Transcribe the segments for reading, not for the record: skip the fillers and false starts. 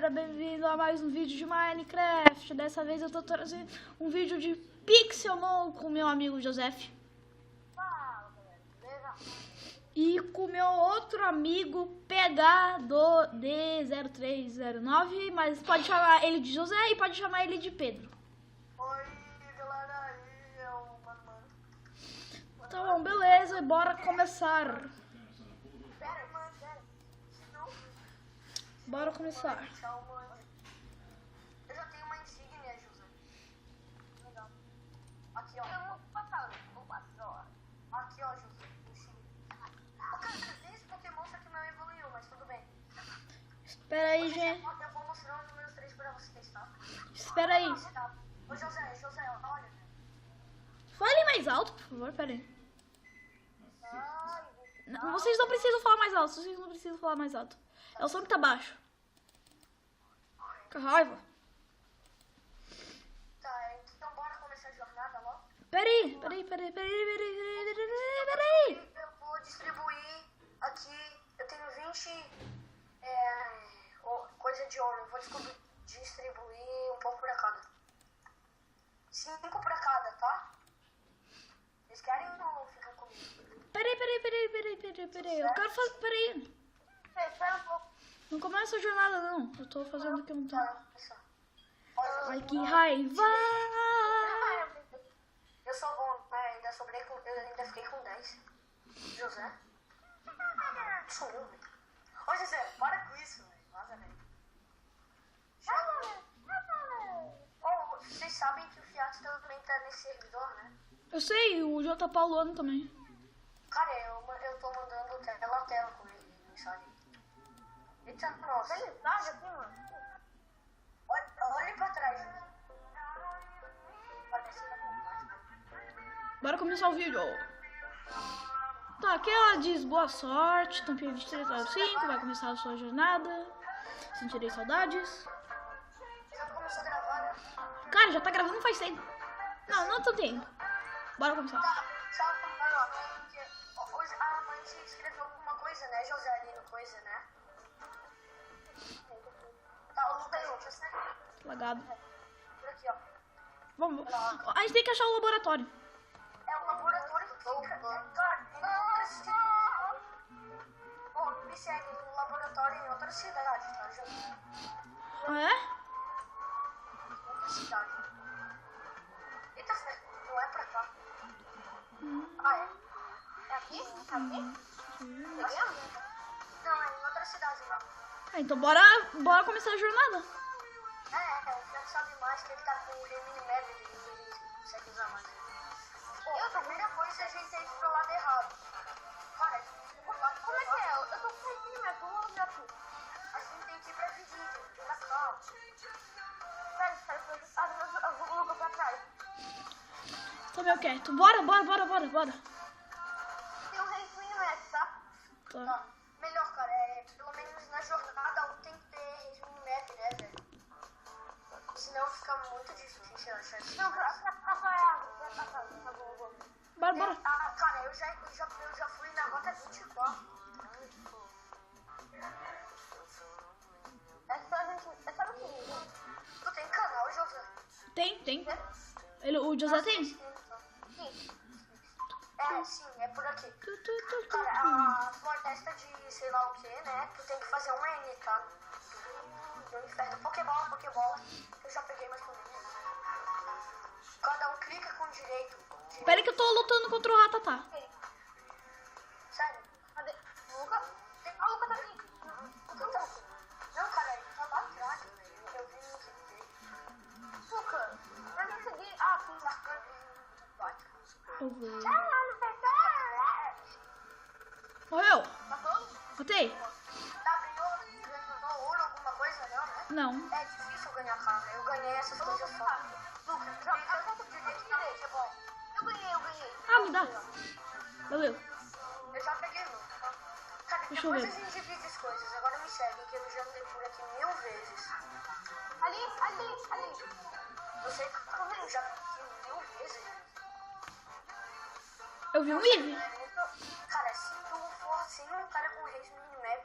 galera, bem-vindo a mais um vídeo de Minecraft. Dessa vez eu tô trazendo um vídeo de Pixelmon com meu amigo Joseph. Fala, galera, beleza? E com meu outro amigo PH do D0309, mas pode chamar ele de José e pode chamar ele de Pedro. Oi, galera, aí é o Mano. Tá bom, beleza, bora começar. Pera, mano, pera. Bora começar. Tchau, mano. Eu já tenho uma insígnia, José. Legal. Aqui, ó. Eu vou passar, ó. Aqui, ó, José. Insígnia. Ô, cara, tem esse Pokémon, só que não evoluiu, mas tudo bem. Espera aí, gente. Eu vou mostrar o número 3 pra vocês, tá? Espera aí. Ô, José, olha. Fale mais alto, por favor, pera aí. Não, vocês não precisam falar mais alto, vocês não precisam falar mais alto. É o som que tá baixo. Que raiva. Tá, então bora começar a jornada logo? Peraí. Eu vou distribuir aqui, eu tenho 20 coisa de ouro, eu vou distribuir um pouco pra cada. 5 pra cada, tá? Vocês querem ou ficam comigo? Peraí. Eu quero fazer. Peraí. Espera um pouco. Não começa a jornada, não. Eu tô fazendo aqui um tempo. Ai, que Olha, raiva! eu sou bom, né? Eu ainda fiquei com 10. José? Sumiu, velho. Ô, José, para com isso, velho. Vaza, velho. Oh, vocês sabem que o Fiat também tá nesse servidor, né? Eu sei, o J. Paulo também. Cara, eu tô mandando tela a tela com ele, mensagem. Eita, nossa. Ele tá aqui, mano. Olha pra trás, José. Parece que tá com mais. Bora começar o vídeo. Tá, aqui ela diz boa sorte, tampinha 2305, vai começar a sua jornada. Sentirei saudades. Já começou a gravar, né? Cara, já tá gravando faz tempo. Não tanto tempo. Bora começar. Tá, sabe, ó, porque hoje a mãe te escreveu alguma coisa, né, José, ali no coisa, né? Tá, o Lucas, né? Lagado. Por aqui, ó. Vamos. A gente tem que achar o laboratório. É o laboratório que fica, cara, me segue no laboratório em outra cidade, tá, José? Ah, é? Outra cidade. Eita, não é pra cá. Ah, é? É aqui? É aqui? Não, é em outra cidade lá. Ah, então bora começar a jornada. O Fiat sabe mais que ele tá com o Gemini Map dele, ele consegue usar mais. A primeira coisa é a gente ir pro lado errado. Cara, como é que é? Eu tô com o Gemini Map, vamos olhar tudo. A gente tem que ir pra Visível, pra cá. Espera, eu vou pra trás. Também quieto. Bora. Tem um Gemini Map, tá? Tá. Melhor, cara, pelo menos na jornada tem que ter Gemini Map, né, velho? Senão fica muito difícil achar isso. Não, pra Bora. cara, eu já fui na rota 24. Sabe o que? Tu tem canal, José? Tem. O José tem? Sim. Sim, é por aqui. Cara, a floresta de sei lá o que, né? Tu tem que fazer um N, tá? Do inferno. Pokébola. Eu já peguei mais comigo. Cada um clica com direito. Pera aí que eu tô lutando contra o Ratatá. Sério? Cadê? Luca? A Luca tá aqui. Não, cara, ele tá lá atrás, velho. Eu vi no vídeo. Luca, pra mim seguir. Sim, marcando. Vai. Eu vou. Morreu. Matou? Matei. Tá, ganhou ouro, alguma coisa, não, né? Não. É difícil ganhar, cara. Eu ganhei essas coisas só. Luca, direito, é bom. Eu ganhei. Ah, me dá. Valeu. Eu já peguei um. Cara, Deixa eu depois ver. a gente divide as coisas. Agora me segue, que eu já andei por aqui 1000 vezes. Ali. Você tá vendo? Já aqui 1000 vezes. Eu vi um Eevee. Cara, se tu for assim, um cara com Reis Minimap,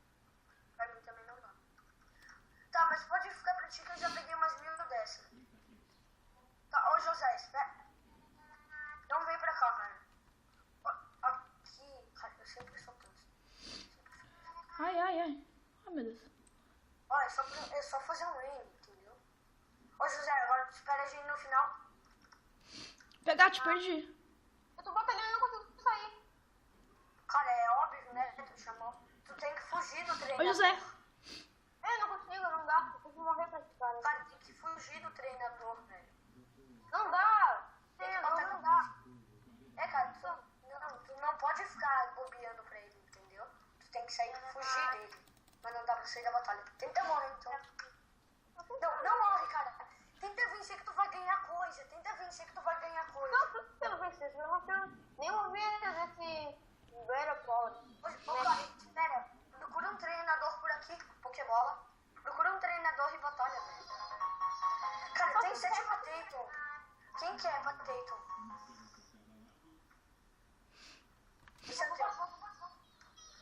Ó, é só fazer um reino, entendeu? Ô, José, agora espera a gente no final. Pegar, te perdi. Eu tô batalhando e não consigo sair. Cara, é óbvio, né? Tu chamou. Tu tem que fugir do Ô, treinador. José. Não consigo, não dá. Eu tenho que morrer pra esse cara. Cara, tem que fugir do treinador, velho. Não dá. Tem que Treinador botar não dá. É, cara, tu não pode ficar bobeando pra ele, entendeu? Tu tem que sair e fugir dele. Mas não dá pra sair da batalha. Tenta morrer, então. Não morre, cara. Tenta vencer que tu vai ganhar coisa. Tenta vencer que tu vai ganhar coisa. Não, por que você não vencer? Você não mostrou nenhuma vez esse aeroporto. Ô, cara, espera. Procura um treinador por aqui, Pokébola. Procura um treinador e batalha, velho. Cara, tem 7 Potato. Quem que é Potato? Isso é teu.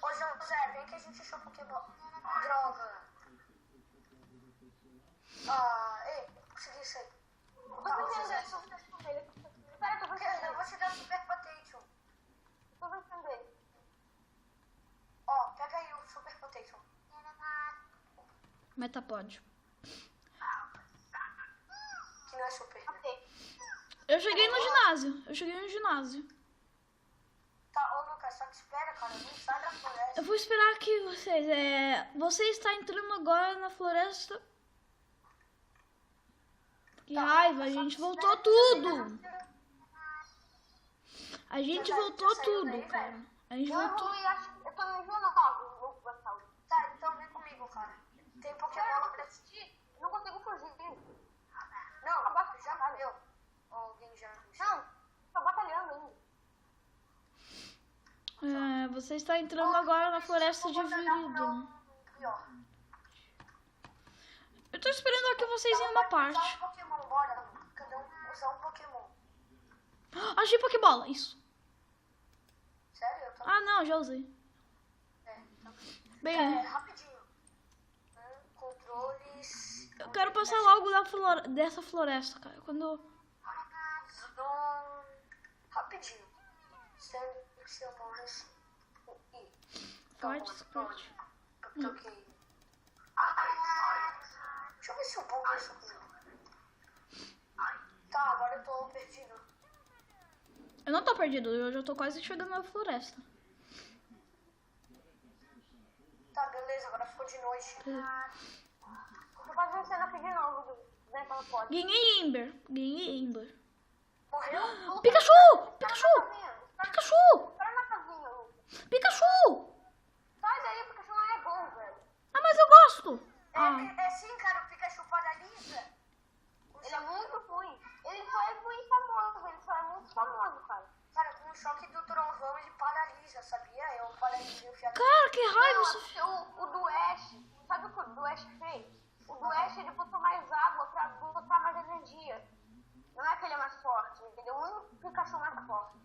Ô, José, vem que a gente achou Pokébola. Droga. Ei, consegui isso aí. Tá, ô, José. Espera, eu tô vencendo Eu vou te dar Super Potato. Tô vencendo ele. Ó, pega aí o Super Potato. Metapod. Que não é super. Eu cheguei no ginásio. Tá, ô Lucas, só que espera, cara. Não sai da floresta. Eu vou esperar aqui vocês. Você está entrando agora na floresta. Que raiva, a gente voltou tudo. A gente voltou tudo, cara. A gente Eu voltou. evolui, eu tô no nível 9, louco da saúde. Tá, então vem comigo, cara. Tem Pokébola pra assistir? Não consigo fugir. Não, já valeu. Alguém já viu? Não, tô batalhando ainda. Você está entrando agora na floresta de Viridon. Eu tô esperando aqui vocês em uma parte. Usar um Pokémon, bora. Cada um usar um Pokémon. Achei Pokébola, isso. Sério? Eu tô... Ah, não, já usei. tá. Bem, Rapidinho. Controles... eu quero passar logo dessa floresta, cara. Quando... Rapidinho. Forte, forte. Ok. Deixa eu ver se eu bugo isso comigo. Tá, agora eu tô perdido. Eu não tô perdido, eu já tô quase chegando na floresta. Tá, beleza, agora ficou de noite. Tô quase vencendo aqui de novo. Vem quando pode. Ganhei Ember. Morreu? Pikachu! Pikachu! Para na casinha, Lucas. Pikachu! Sai daí, porque isso não é bom, velho. Ah, mas eu gosto! É sim, cara, o Pikachu paralisa. Ele é muito ruim. Ele só é ruim famoso, ele só é muito famoso, cara. Cara, com o choque do trovão ele paralisa, sabia? Eu paralisei o fiado. Cara, que raiva! Não, o do Ash, sabe o que o do Ash fez? O do Ash, ele botou mais água pra botar mais energia. Não é que ele é mais forte, entendeu? O único Pikachu mais forte.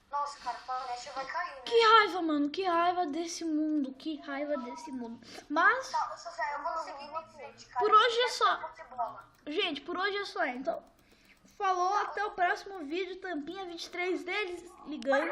Nossa, cara, a floresta vai cair, né? Que raiva, mano. Que raiva desse mundo. Mas, Tá, José, eu vou seguir em frente, cara. por hoje é só. Pokébola. Gente, por hoje é só. Então, falou. Até o próximo vídeo. Tampinha 23 deles ligando.